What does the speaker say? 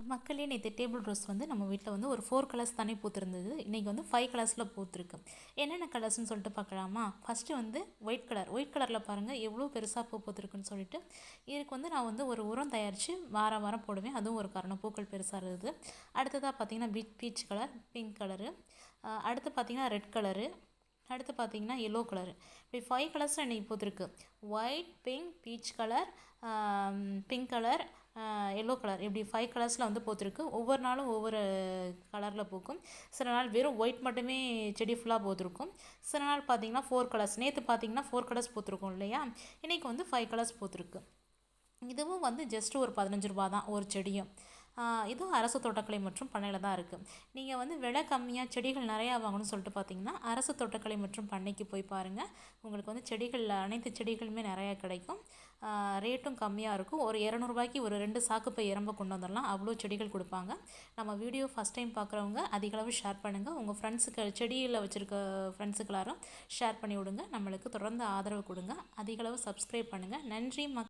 மக்களே நேற்று table rose வந்து நம்ம வீட்டில் வந்து ஒரு 4 கலர்ஸ் தானே பூத்திருந்தது. இன்றைக்கி வந்து 5 கலர்ஸில் பூத்துருக்கு. என்னென்ன கலர்ஸ்னு சொல்லிட்டு பார்க்கலாமா? ஃபஸ்ட்டு வந்து ஒயிட் கலரில் பாருங்கள் எவ்வளோ பெருசாக பூத்துருக்குன்னு சொல்லிட்டு. இதுக்கு வந்து நான் வந்து ஒரு உரம் தயாரித்து வாரம் போடுவேன். அதுவும் ஒரு காரணம், பூக்கள் பெருசாக இருக்குது. அடுத்ததாக பார்த்திங்கன்னா பீச் கலர், பிங்க் கலரு, அடுத்து பார்த்திங்கன்னா ரெட் கலரு, அடுத்து பார்த்திங்கன்னா எல்லோ கலரு. இப்படி 5 கலர்ஸில் இன்றைக்கி பூத்துருக்கு. White, pink, peach colour, pink colour, yellow colour, இப்படி 5 கலர்ஸில் வந்து பூத்துருக்கு. ஒவ்வொரு நாளும் ஒவ்வொரு கலரில் பூக்கும். சில நாள் வெறும் ஒயிட் மட்டுமே செடி ஃபுல்லாக பூத்துருக்கும். சில நாள் பார்த்திங்கன்னா 4 கலர்ஸ், நேற்று பார்த்திங்கன்னா 4 கலர்ஸ் பூத்துருக்கும் இல்லையா? இன்றைக்கி வந்து 5 கலர்ஸ் பூத்துருக்கு. இதுவும் வந்து ஜஸ்ட்டு ஒரு 15 ரூபா தான் ஒரு செடியும். இதுவும் அரசு தோட்டக்கலை மற்றும் பண்ணையில் தான் இருக்குது. நீங்கள் வந்து விலை கம்மியாக செடிகள் நிறையா வாங்கணும்னு சொல்லிட்டு பார்த்தீங்கன்னா அரசு தோட்டக்கலை மற்றும் பண்ணைக்கு போய் பாருங்கள். உங்களுக்கு வந்து செடிகள் அனைத்து செடிகளுமே நிறையா கிடைக்கும். ரேட்டும் கம்மியாக இருக்கும். ஒரு 200 ரூபாய்க்கு ஒரு 2 சாக்குப்பை எறும்பை கொண்டு வந்துடலாம். அவ்வளோ செடிகள் கொடுப்பாங்க. நம்ம வீடியோ ஃபஸ்ட் டைம் பார்க்குறவங்க அதிகளவு ஷேர் பண்ணுங்கள். உங்கள் ஃப்ரெண்ட்ஸுக்கு செடியில் வச்சுருக்க ஃப்ரெண்ட்ஸுக்கு எல்லாரும் ஷேர் பண்ணி விடுங்க. நம்மளுக்கு தொடர்ந்து ஆதரவு கொடுங்க. அதிகளவு சப்ஸ்கிரைப் பண்ணுங்கள். நன்றி